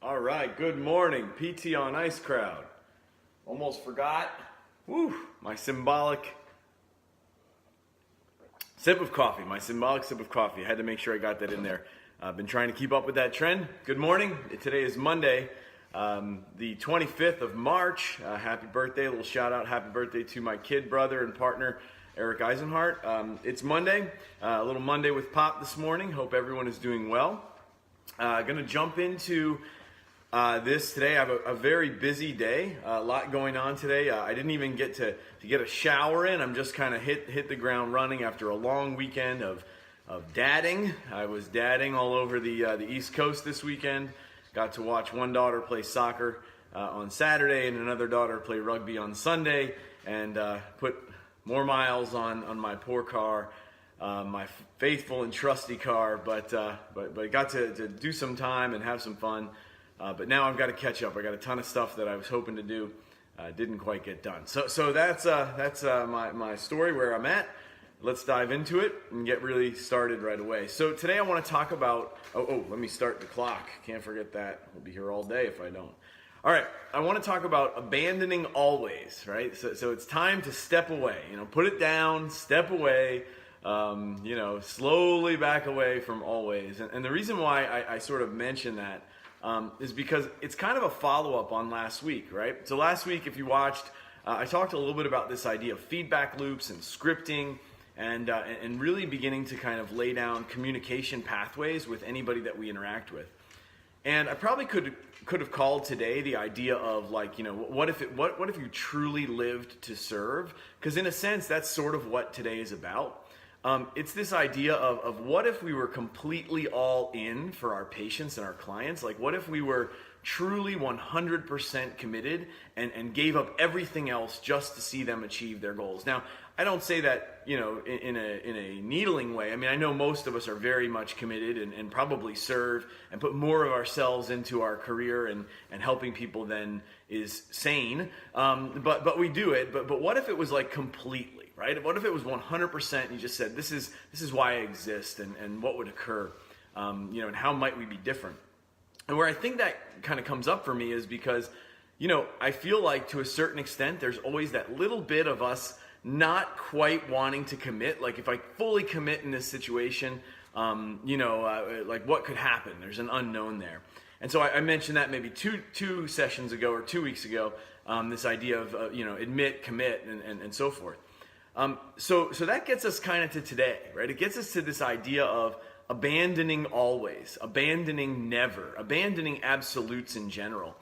All right, good morning, PT on Ice crowd. Almost forgot. Woo, my symbolic sip of coffee. I had to make sure I got that in there. I've been trying to keep up with that trend. Good morning. Today is Monday, the 25th of March. Happy birthday. A little shout out. Happy birthday to my kid brother and partner, Eric Eisenhart. It's Monday, a little Monday with Pop this morning. Hope everyone is doing well. Going to jump into this today. I have a very busy day, a lot going on today. I didn't even get to get a shower in. I'm just kind of hit the ground running after a long weekend of dadding. I was dadding all over the East Coast this weekend. Got to watch one daughter play soccer on Saturday and another daughter play rugby on Sunday, and put more miles on my poor car. My faithful and trusty car, but got to do some time and have some fun. But now I've got to catch up. I got a ton of stuff that I was hoping to do, didn't quite get done. So that's my story, where I'm at. Let's dive into it and get really started right away. So today I want to talk about. Let me start the clock. Can't forget that. We'll be here all day if I don't. All right, I want to talk about abandoning always. Right. So it's time to step away. Put it down, step away. Slowly back away from always. And the reason why I sort of mention that is because it's kind of a follow-up on last week, right? So last week, if you watched, I talked a little bit about this idea of feedback loops and scripting, and really beginning to kind of lay down communication pathways with anybody that we interact with. And I probably could have called today the idea of what if you truly lived to serve? Because in a sense, that's sort of what today is about. It's this idea of what if we were completely all in for our patients and our clients? Like, what if we were truly 100% committed and gave up everything else just to see them achieve their goals? Now, I don't say that, in a needling way. I mean, I know most of us are very much committed and probably serve and put more of ourselves into our career and helping people than is sane. But we do it. But what if it was like completely? Right? What if it was 100% and you just said, this is why I exist, and what would occur, and how might we be different? And where I think that kind of comes up for me is because, I feel like to a certain extent, there's always that little bit of us not quite wanting to commit. Like, if I fully commit in this situation, like what could happen? There's an unknown there. And so I mentioned that maybe two sessions ago or 2 weeks ago, this idea of, admit, commit, and so forth. So that gets us kind of to today, right? It gets us to this idea of abandoning always, abandoning never, abandoning absolutes in general,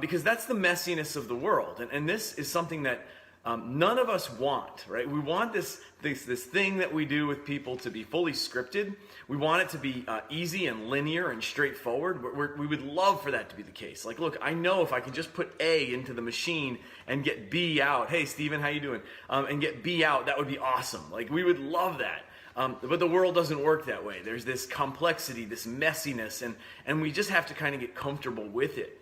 because that's the messiness of the world. And this is something that none of us want, right? We want this thing that we do with people to be fully scripted. We want it to be easy and linear and straightforward. We would love for that to be the case. Like, look, I know if I can just put A into the machine and get B out. Hey, Steven, how you doing? And get B out, that would be awesome. Like, we would love that. But the world doesn't work that way. There's this complexity, this messiness, and we just have to kind of get comfortable with it.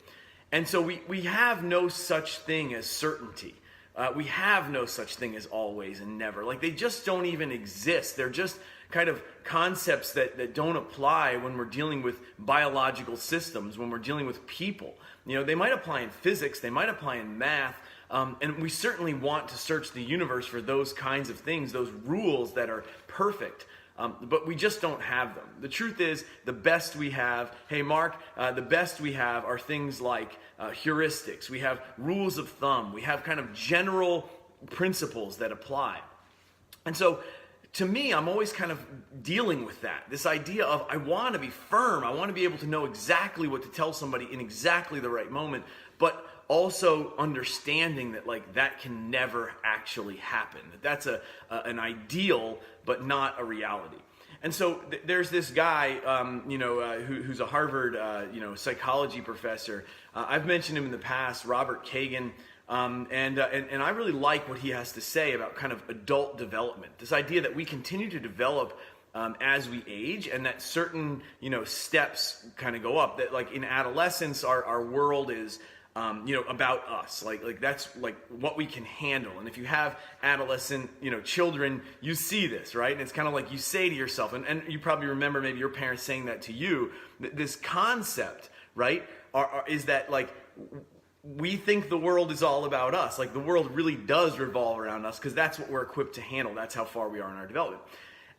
And so we have no such thing as certainty. We have no such thing as always and never. Like, they just don't even exist. They're just kind of concepts that don't apply when we're dealing with biological systems, when we're dealing with people. They might apply in physics, they might apply in math, and we certainly want to search the universe for those kinds of things, those rules that are perfect. But we just don't have them. The truth is, the best we have, hey Mark, the best we have are things like heuristics. We have rules of thumb. We have kind of general principles that apply. And so, to me, I'm always kind of dealing with that. This idea of, I want to be firm. I want to be able to know exactly what to tell somebody in exactly the right moment, but also understanding that that can never actually happen. That's an ideal, but not a reality. And so there's this guy, who's a Harvard, psychology professor. I've mentioned him in the past, Robert Kagan. And I really like what he has to say about kind of adult development. This idea that we continue to develop as we age, and that certain steps kind of go up. That, like, in adolescence, our world is about us. Like that's like what we can handle. And if you have adolescent, children, you see this, right? And it's kind of like you say to yourself, and you probably remember maybe your parents saying that to you, this concept, right, is that like we think the world is all about us. Like the world really does revolve around us because that's what we're equipped to handle. That's how far we are in our development.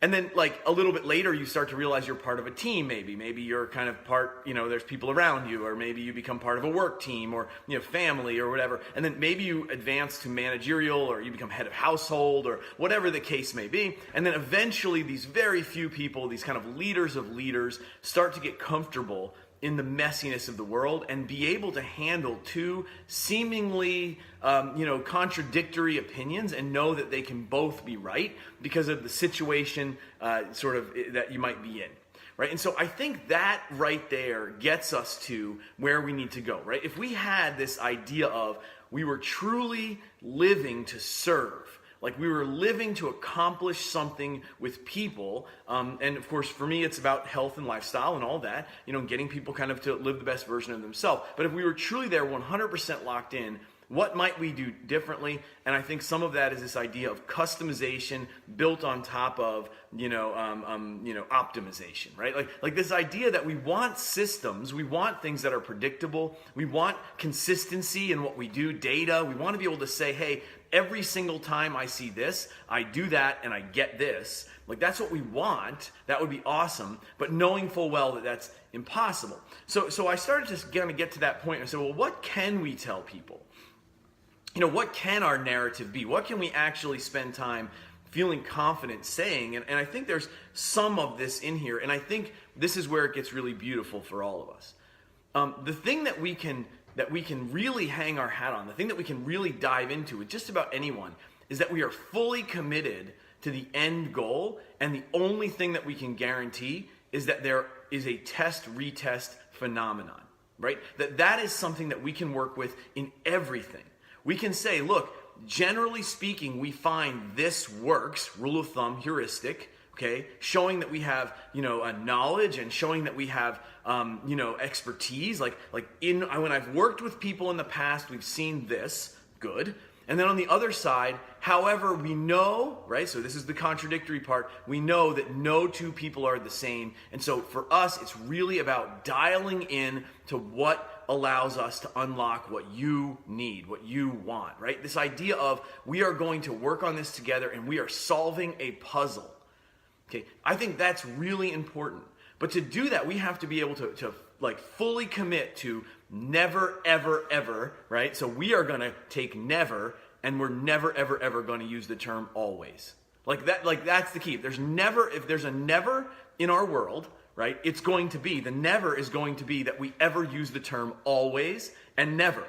And then like a little bit later, you start to realize you're part of a team maybe. Maybe you're kind of part, there's people around you, or maybe you become part of a work team or, family or whatever. And then maybe you advance to managerial, or you become head of household, or whatever the case may be. And then eventually these very few people, these kind of leaders of leaders, start to get comfortable in the messiness of the world and be able to handle two seemingly contradictory opinions and know that they can both be right because of the situation that you might be in, right? And so I think that right there gets us to where we need to go, right? If we had this idea of we were truly living to serve, like we were living to accomplish something with people. And of course, for me, it's about health and lifestyle and all that, getting people kind of to live the best version of themselves. But if we were truly there 100% locked in, what might we do differently? And I think some of that is this idea of customization built on top of, optimization, right? Like this idea that we want systems, we want things that are predictable, we want consistency in what we do, data. We want to be able to say, hey, every single time I see this, I do that and I get this. Like that's what we want. That would be awesome. But knowing full well that that's impossible. So I started to kind of get to that point and say, well, what can we tell people? What can our narrative be? What can we actually spend time feeling confident saying? And I think there's some of this in here. And I think this is where it gets really beautiful for all of us. The thing that we can really hang our hat on, the thing that we can really dive into with just about anyone, is that we are fully committed to the end goal, and the only thing that we can guarantee is that there is a test-retest phenomenon, right? That is something that we can work with in everything. We can say, look, generally speaking, we find this works, rule of thumb, heuristic, okay, showing that we have, a knowledge and showing that we have, expertise. Like when I've worked with people in the past, we've seen this, good. And then on the other side, however, we know, right? So this is the contradictory part. We know that no two people are the same. And so for us, it's really about dialing in to what allows us to unlock what you need, what you want, right? This idea of we are going to work on this together and we are solving a puzzle. Okay, I think that's really important. But to do that, we have to be able to like fully commit to never, ever, ever, right? So we are going to take never, and we're never, ever, ever going to use the term always. Like that's the key. If there's a never in our world, right? It's going to be, the never is going to be that we ever use the term always and never.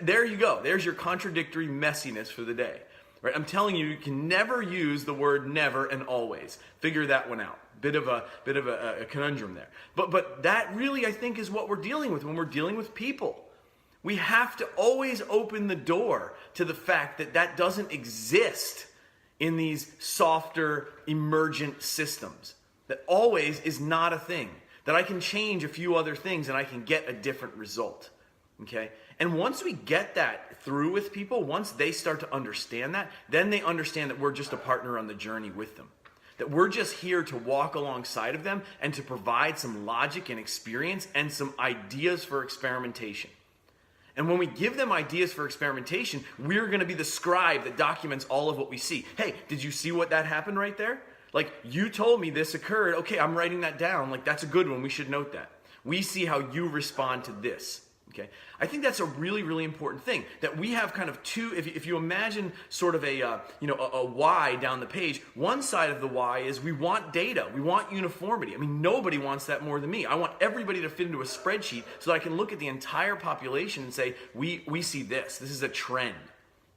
There you go. There's your contradictory messiness for the day. Right? I'm telling you, you can never use the word never and always. Figure that one out. Bit of a conundrum there. But that really, I think, is what we're dealing with when we're dealing with people. We have to always open the door to the fact that doesn't exist in these softer, emergent systems. That always is not a thing. That I can change a few other things and I can get a different result. Okay? And once we get that through with people, once they start to understand that, then they understand that we're just a partner on the journey with them. That we're just here to walk alongside of them and to provide some logic and experience and some ideas for experimentation. And when we give them ideas for experimentation, we're going to be the scribe that documents all of what we see. Hey, did you see what that happened right there? Like, you told me this occurred. Okay, I'm writing that down. Like, that's a good one. We should note that. We see how you respond to this. Okay, I think that's a really, really important thing, that we have kind of two, if you imagine sort of a Y down the page, one side of the Y is we want data, we want uniformity. I mean, nobody wants that more than me. I want everybody to fit into a spreadsheet so that I can look at the entire population and say, we see this is a trend.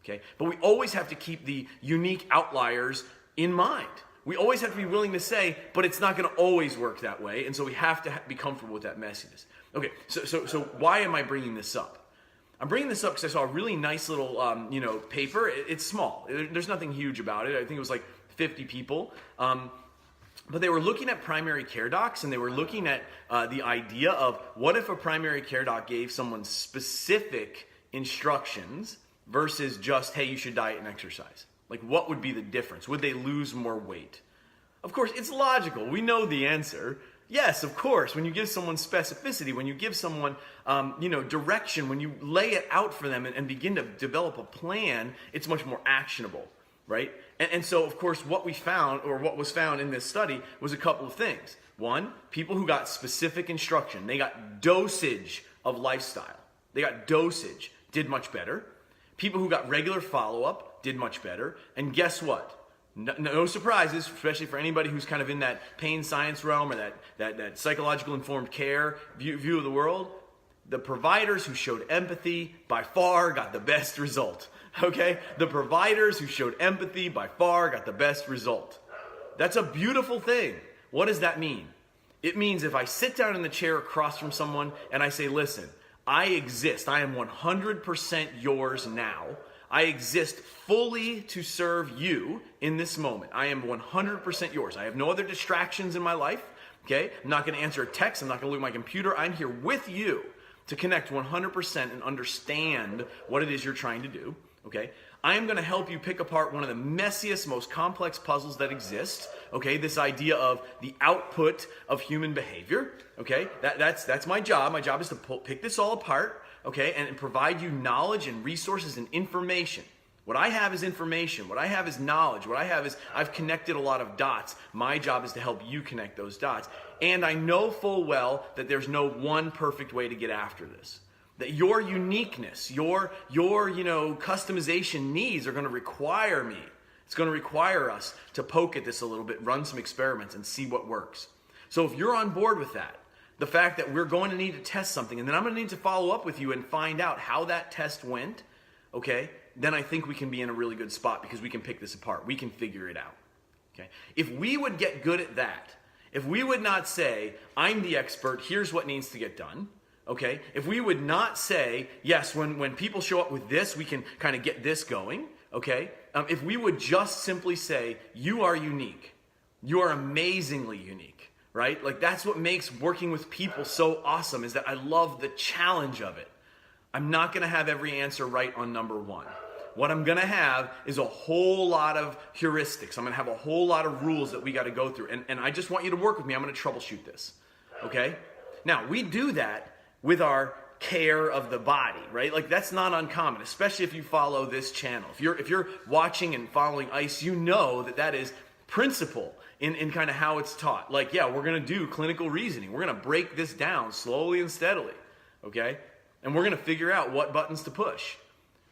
Okay, but we always have to keep the unique outliers in mind. We always have to be willing to say, but it's not going to always work that way, and so we have to be comfortable with that messiness. Okay, so why am I bringing this up? I'm bringing this up because I saw a really nice little, paper. It's small. There's nothing huge about it. I think it was like 50 people. But they were looking at primary care docs, and they were looking at the idea of what if a primary care doc gave someone specific instructions versus just, hey, you should diet and exercise. Like, what would be the difference? Would they lose more weight? Of course, it's logical. We know the answer. Yes, of course. When you give someone specificity, when you give someone, direction, when you lay it out for them and begin to develop a plan, it's much more actionable, right? And so, of course, what we found, or what was found in this study, was a couple of things. One, people who got specific instruction, they got dosage of lifestyle. They got dosage, did much better. People who got regular follow-up did much better. And guess what? No surprises, especially for anybody who's kind of in that pain science realm or that psychological informed care view of the world. The providers who showed empathy by far got the best result. Okay? The providers who showed empathy by far got the best result. That's a beautiful thing. What does that mean? It means if I sit down in the chair across from someone and I say, listen, I exist. I am 100% yours now. I exist fully to serve you in this moment. I am 100% yours. I have no other distractions in my life. Okay? I'm not going to answer a text. I'm not going to look at my computer. I'm here with you to connect 100% and understand what it is you're trying to do. Okay? I am going to help you pick apart one of the messiest, most complex puzzles that exist. Okay? This idea of the output of human behavior. Okay? That's my job. My job is to pick this all apart. Okay? And provide you knowledge and resources and information. What I have is information. What I have is knowledge. What I have is I've connected a lot of dots. My job is to help you connect those dots. And I know full well that there's no one perfect way to get after this. That your uniqueness, your customization needs are going to require me. It's going to require us to poke at this a little bit, run some experiments, and see what works. So if you're on board with that, the fact that we're going to need to test something, and then I'm going to need to follow up with you and find out how that test went, okay, then I think we can be in a really good spot because we can pick this apart. We can figure it out. Okay? If we would get good at that, if we would not say, I'm the expert, here's what needs to get done, okay? If we would not say, yes, when people show up with this, we can kind of get this going, okay? If we would just simply say, you are unique. You are amazingly unique, right? Like that's what makes working with people so awesome is that I love the challenge of it. I'm not going to have every answer right on number one. What I'm going to have is a whole lot of heuristics. I'm going to have a whole lot of rules that we got to go through. And I just want you to work with me. I'm going to troubleshoot this. Okay? Now, we do that with our care of the body, right? Like that's not uncommon, especially if you follow this channel. If you're watching and following ICE, you know that is principle in kind of how it's taught. Like, yeah, we're going to do clinical reasoning. We're going to break this down slowly and steadily. Okay? And we're going to figure out what buttons to push.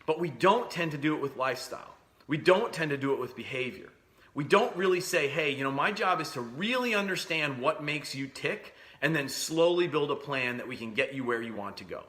But we don't tend to do it with lifestyle. We don't tend to do it with behavior. We don't really say, hey, my job is to really understand what makes you tick and then slowly build a plan that we can get you where you want to go.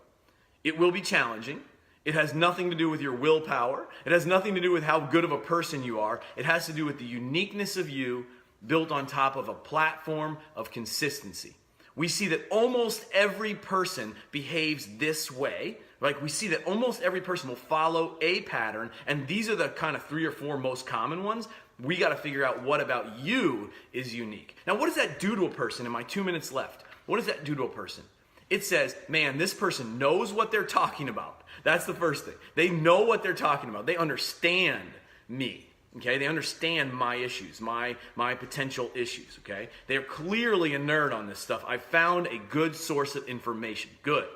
It will be challenging. It has nothing to do with your willpower. It has nothing to do with how good of a person you are. It has to do with the uniqueness of you built on top of a platform of consistency. We see that almost every person behaves this way. Like we see that almost every person will follow a pattern, and these are the kind of 3 or 4 most common ones. We got to figure out what about you is unique. Now, what does that do to a person in my 2 minutes left? What does that do to a person? It says, man, this person knows what they're talking about. That's the first thing. They know what they're talking about. They understand me. Okay, they understand my issues, my potential issues, okay? They're clearly a nerd on this stuff. I found a good source of information. Good.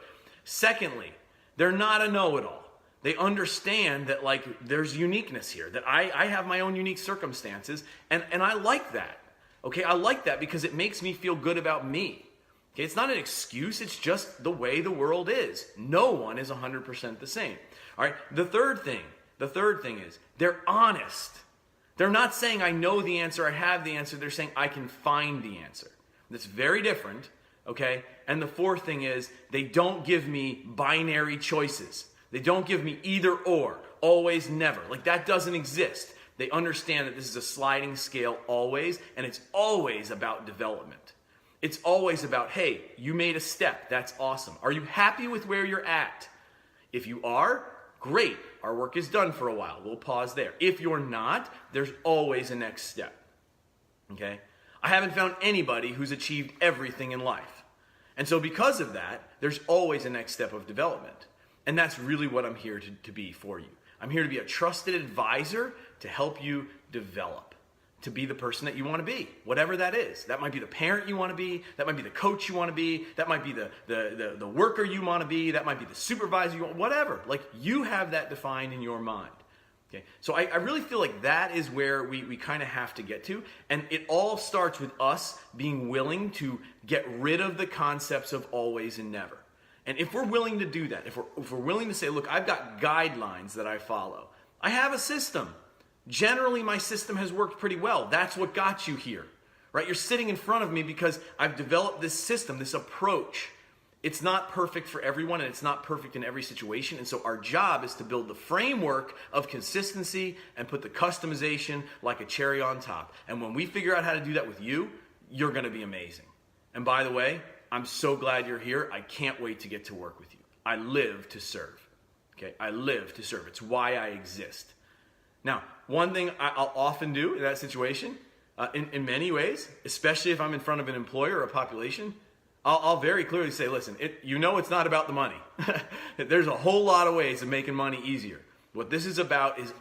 Secondly, they're not a know-it-all. They understand that there's uniqueness here, that I have my own unique circumstances, and I like that. Okay, I like that because it makes me feel good about me. Okay, it's not an excuse, it's just the way the world is. No one is 100% the same. All right, the third thing is they're honest. They're not saying I know the answer, I have the answer. They're saying I can find the answer. That's very different, okay? And the fourth thing is they don't give me binary choices. They don't give me either or, always, never. Like that doesn't exist. They understand that this is a sliding scale always, and it's always about development. It's always about, hey, you made a step. That's awesome. Are you happy with where you're at? If you are, great. Our work is done for a while. We'll pause there. If you're not, there's always a next step. Okay? I haven't found anybody who's achieved everything in life. And so because of that, there's always a next step of development. And that's really what I'm here to be for you. I'm here to be a trusted advisor to help you develop, to be the person that you want to be, whatever that is. That might be the parent you want to be. That might be the coach you want to be. That might be the worker you want to be. That might be the supervisor you want, whatever. Like, you have that defined in your mind. Okay, so I really feel like that is where we kind of have to get to. And it all starts with us being willing to get rid of the concepts of always and never. And if we're willing to do that, if we're willing to say, look, I've got guidelines that I follow. I have a system. Generally, my system has worked pretty well. That's what got you here, right? You're sitting in front of me because I've developed this system, this approach. It's not perfect for everyone, and it's not perfect in every situation. And so our job is to build the framework of consistency and put the customization like a cherry on top. And when we figure out how to do that with you, you're going to be amazing. And by the way, I'm so glad you're here. I can't wait to get to work with you. I live to serve. Okay, I live to serve. It's why I exist. Now, one thing I'll often do in that situation, in many ways, especially if I'm in front of an employer or a population, I'll very clearly say, listen, it's not about the money. There's a whole lot of ways of making money easier. What this is about is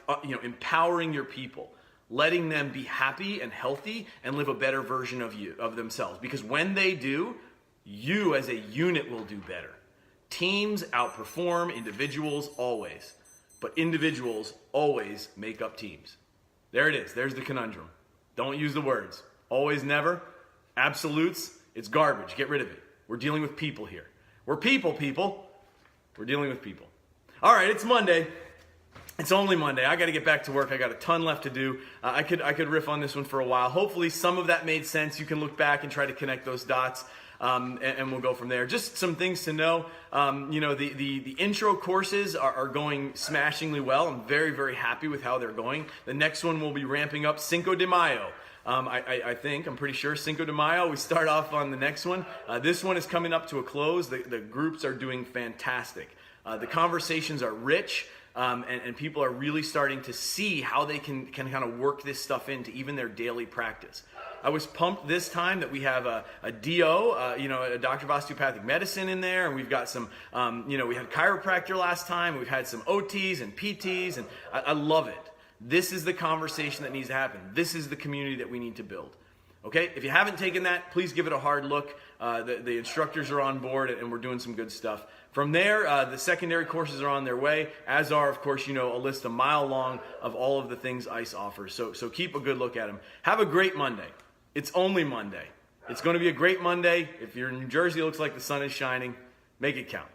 empowering your people, letting them be happy and healthy and live a better version of themselves. Because when they do, you as a unit will do better. Teams outperform individuals always, but individuals always make up teams. There it is. There's the conundrum. Don't use the words. Always, never. Absolutes. It's garbage. Get rid of it. We're dealing with people here. We're people. We're dealing with people. All right, it's Monday. It's only Monday. I got to get back to work. I got a ton left to do. I could riff on this one for a while. Hopefully some of that made sense. You can look back and try to connect those dots. And we'll go from there. Just some things to know. The intro courses are going smashingly well. I'm very, very happy with how they're going. The next one will be ramping up Cinco de Mayo. I'm pretty sure Cinco de Mayo, we start off on the next one. This one is coming up to a close. The groups are doing fantastic. The conversations are rich. And people are really starting to see how they can kind of work this stuff into even their daily practice. I was pumped this time that we have a DO, a doctor of osteopathic medicine in there, and we've got some, we had chiropractor last time, we've had some OTs and PTs, and I love it. This is the conversation that needs to happen. This is the community that we need to build. Okay, if you haven't taken that, please give it a hard look. The instructors are on board, and we're doing some good stuff. From there, the secondary courses are on their way, as are, of course, a list a mile long of all of the things ICE offers. So keep a good look at them. Have a great Monday. It's only Monday. It's going to be a great Monday. If you're in New Jersey, it looks like the sun is shining. Make it count.